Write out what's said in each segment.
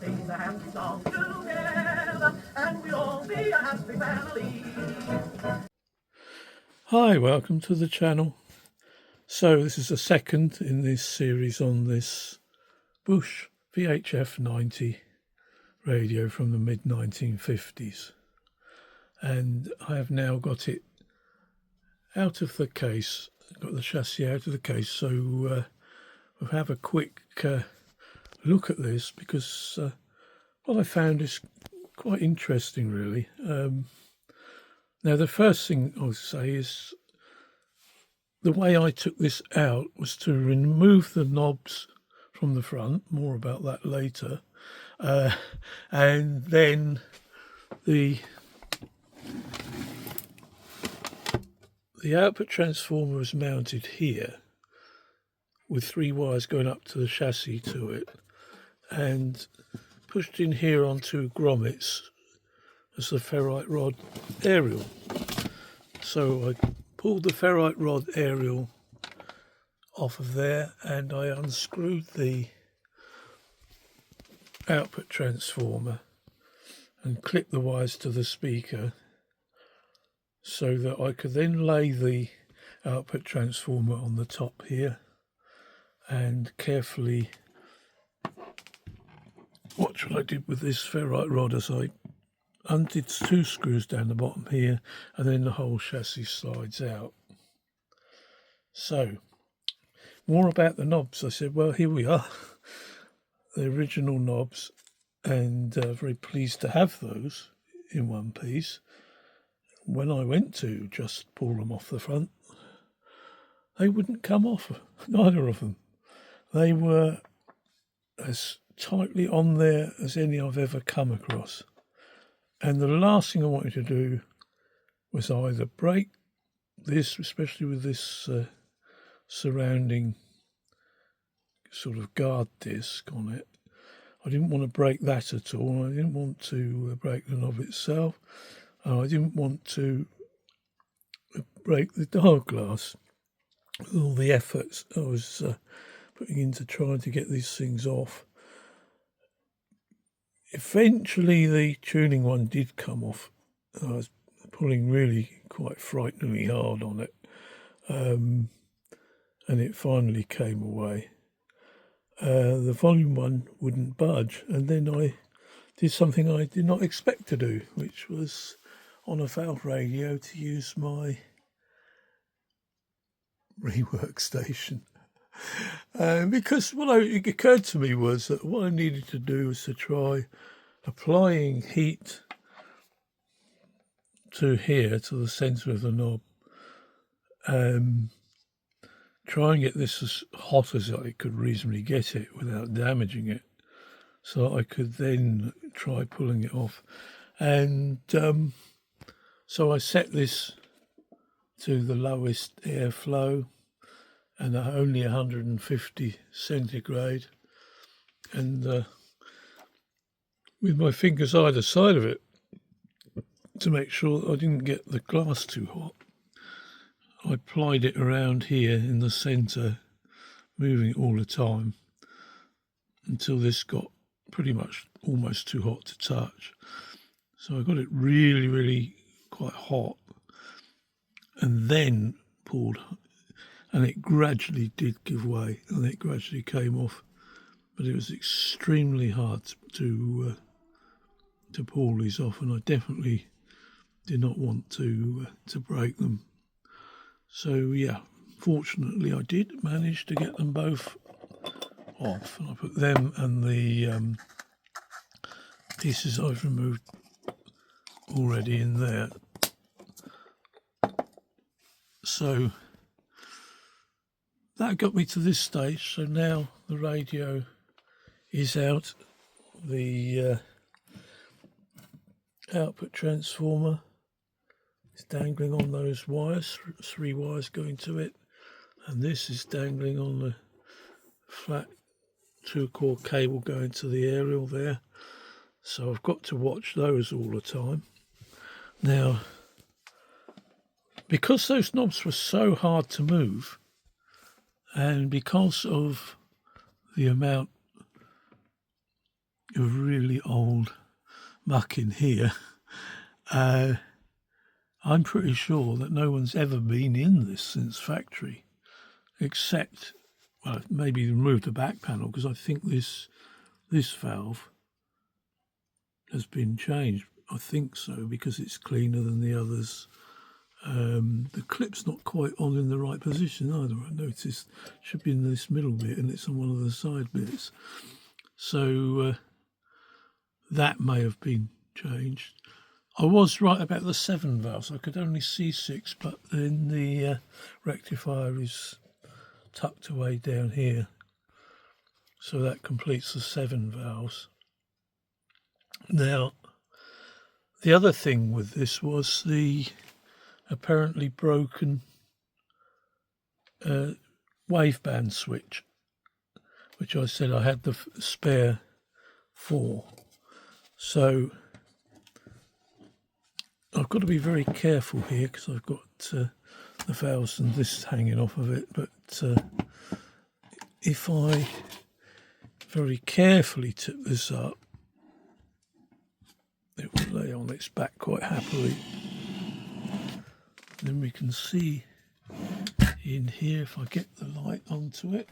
sing a happy song together, and we'll all be a happy family. Hi, welcome to the channel. So this is the second in this series on this Bush vhf90 radio from the mid-1950s, and I have now got it out of the case, got the chassis out of the case, so we'll have a quick look at this because what I found is quite interesting really. Now the first thing I'll say is the way I took this out was to remove the knobs from the front, more about that later, and then the output transformer was mounted here with 3 wires going up to the chassis to it and pushed in here onto grommets as the ferrite rod aerial. So I pulled the ferrite rod aerial off of there and I unscrewed the output transformer and clipped the wires to the speaker so that I could then lay the output transformer on the top here and carefully watch what I did with this ferrite rod as I undid 2 screws down the bottom here, and then the whole chassis slides out. So more about the knobs. I said, well, here we are, the original knobs, and very pleased to have those in one piece. When I went to just pull them off the front, they wouldn't come off, neither of them. They were as tightly on there as any I've ever come across. And the last thing I wanted to do was either break this, especially with this surrounding sort of guard disc on it. I didn't want to break that at all. I didn't want to break the knob itself. I didn't want to break the dial glass. With all the efforts I was putting into trying to get these things off. Eventually the tuning one did come off. I was pulling really quite frighteningly hard on it, and it finally came away. The volume one wouldn't budge, and then I did something I did not expect to do, which was on a valve radio to use my rework station. Because it occurred to me was that what I needed to do was to try applying heat to here, to the centre of the knob, try and get this as hot as I could reasonably get it without damaging it, so I could then try pulling it off. And so I set this to the lowest airflow and only 150 centigrade, and with my fingers either side of it to make sure that I didn't get the glass too hot, I plied it around here in the centre, moving it all the time until this got pretty much almost too hot to touch. So I got it really, really quite hot and then pulled, and it gradually did give way and it gradually came off, but it was extremely hard to pull these off, and I definitely did not want to break them. So yeah, fortunately I did manage to get them both off, and I put them and the pieces I've removed already in there. So that got me to this stage. So now the radio is out, the output transformer is dangling on those wires, 3 wires going to it, and this is dangling on the flat 2-core cable going to the aerial there. So I've got to watch those all the time. Now, because those knobs were so hard to move, and because of the amount of really old muck in here. I'm pretty sure that no one's ever been in this since factory, except, well, maybe remove the back panel, because I think this valve has been changed. I think so, because it's cleaner than the others. The clip's not quite on in the right position either. I noticed it should be in this middle bit and it's on one of the side bits. So that may have been changed. I was right about the 7 valves. I could only see 6, but then the rectifier is tucked away down here. So that completes the 7 valves. Now, the other thing with this was the apparently broken waveband switch, which I said I had the spare for. So I've got to be very careful here because I've got the valves and this hanging off of it. But if I very carefully tip this up, it will lay on its back quite happily. Then we can see in here, if I get the light onto it.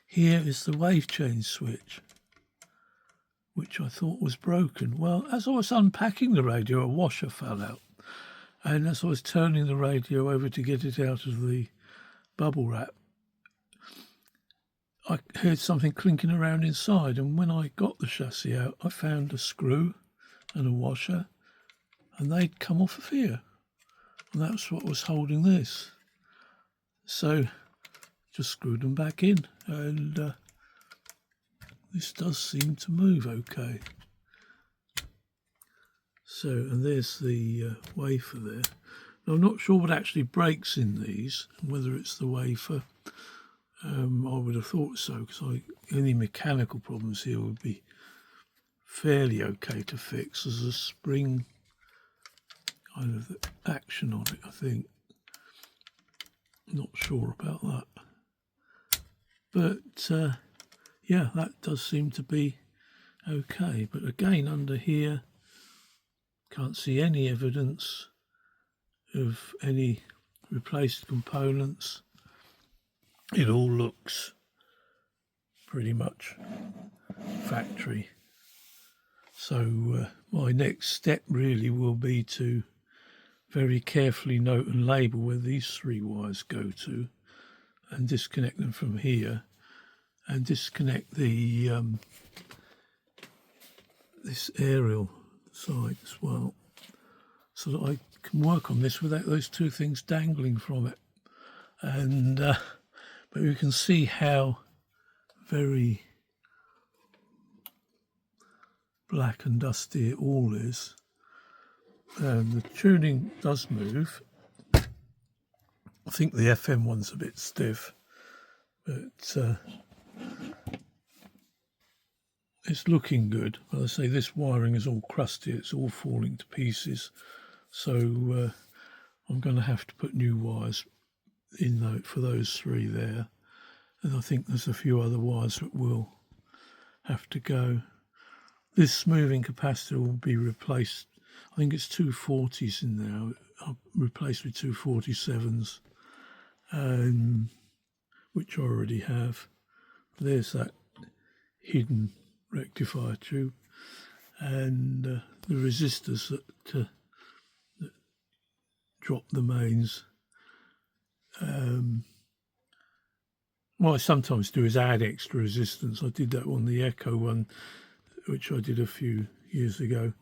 Here is the wave change switch, which I thought was broken. Well, as I was unpacking the radio, a washer fell out. And as I was turning the radio over to get it out of the bubble wrap, I heard something clinking around inside, and when I got the chassis out, I found a screw and a washer, and they'd come off of here, and that's what was holding this. So just screwed them back in, and this does seem to move okay. So, and there's the wafer there. Now, I'm not sure what actually breaks in these, whether it's the wafer. I would have thought so, because any mechanical problems here would be fairly okay to fix. There's a spring kind of action on it, I think. Not sure about that. But yeah, that does seem to be okay. But again, under here, can't see any evidence of any replaced components. It all looks pretty much factory. So my next step really will be to very carefully note and label where these 3 wires go to, and disconnect them from here, and disconnect the this aerial side as well, so that I can work on this without those 2 things dangling from it. And but you can see how very black and dusty it all is. The tuning does move. I think the FM one's a bit stiff, but it's looking good. But I say this wiring is all crusty, it's all falling to pieces. So I'm going to have to put new wires in for those 3 there. And I think there's a few other wires that will have to go. This smoothing capacitor will be replaced. I think it's 240s in there. I'll replace with 247s, which I already have. There's that hidden rectifier tube, and the resistors that drop the mains. What I sometimes do is add extra resistance. I did that on the Echo one, which I did a few years ago.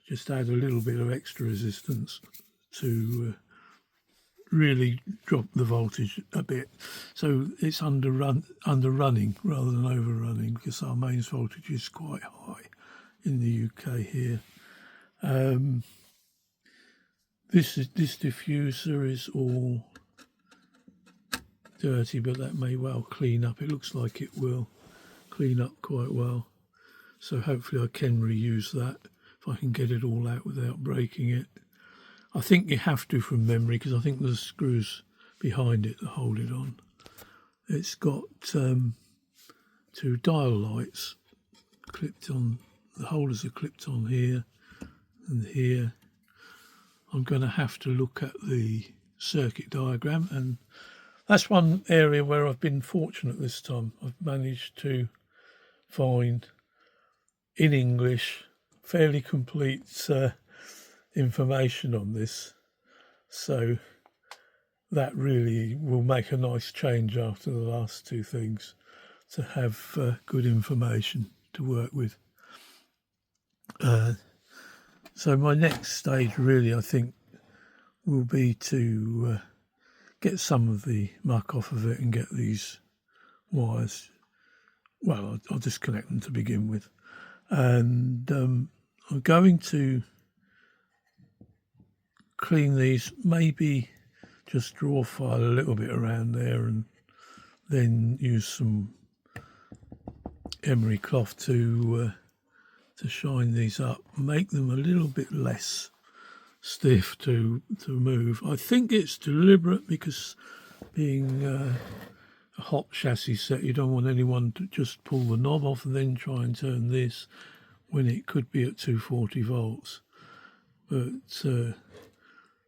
Just add a little bit of extra resistance to really drop the voltage a bit. So it's underrunning rather than overrunning, because our mains voltage is quite high in the UK here. This diffuser is all dirty, but that may well clean up. It looks like it will clean up quite well. So hopefully I can reuse that if I can get it all out without breaking it. I think you have to from memory, because I think the screws behind it to hold it on. It's got 2 dial lights clipped on. The holders are clipped on here and here. I'm going to have to look at the circuit diagram, and that's one area where I've been fortunate this time. I've managed to find in English fairly complete information on this, so that really will make a nice change after the last 2 things, to have good information to work with. So my next stage really, I think, will be to get some of the muck off of it and get these wires, well, I'll disconnect them to begin with. And I'm going to clean these, maybe just draw file a little bit around there, and then use some emery cloth to shine these up, make them a little bit less stiff to move. I think it's deliberate, because being a hot chassis set, you don't want anyone to just pull the knob off and then try and turn this when it could be at 240 volts. But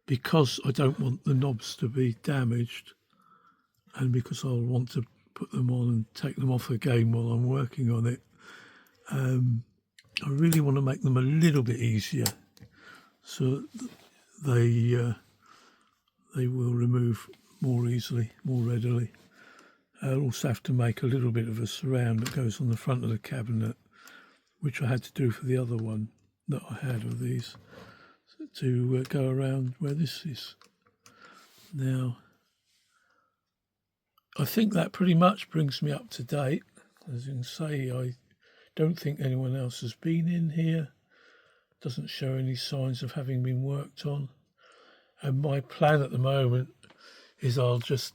because I don't want the knobs to be damaged, and because I'll want to put them on and take them off again while I'm working on it, I really want to make them a little bit easier, so they will remove more easily, more readily. I'll also have to make a little bit of a surround that goes on the front of the cabinet, which I had to do for the other one that I had of these, to go around where this is. Now, I think that pretty much brings me up to date. As you can say, I don't think anyone else has been in here. Doesn't show any signs of having been worked on. And my plan at the moment is I'll just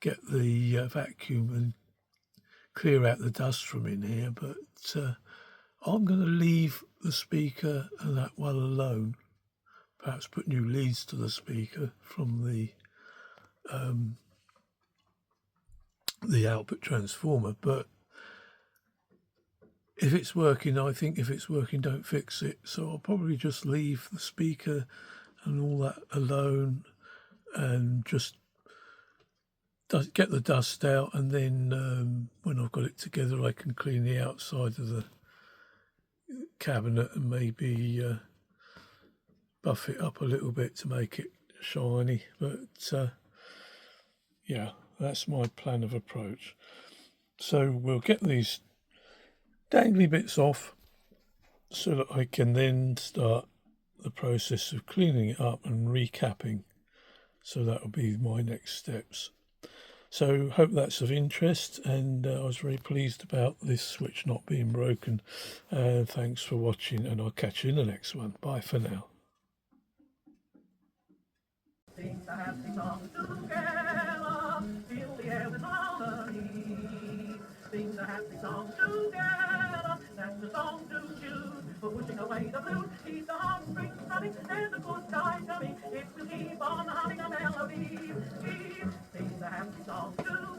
get the vacuum and clear out the dust from in here, but I'm going to leave the speaker and that one alone. Perhaps put new leads to the speaker from the output transformer, but if it's working, I think if it's working, don't fix it. So I'll probably just leave the speaker and all that alone, and just get the dust out, and then when I've got it together, I can clean the outside of the cabinet and maybe buff it up a little bit to make it shiny. But yeah, that's my plan of approach. So we'll get these dangly bits off so that I can then start the process of cleaning it up and recapping. So that will be my next steps. So hope that's of interest, and I was very pleased about this switch not being broken. Thanks for watching, and I'll catch you in the next one. Bye for now. Sing the happy song together, fill the air with harmony. Sing the happy song together, that's the song to choose. For pushing away the blues, keep the heartstrings throbbing, and the good times coming. It will keep on humming a melody. Sing the happy song together.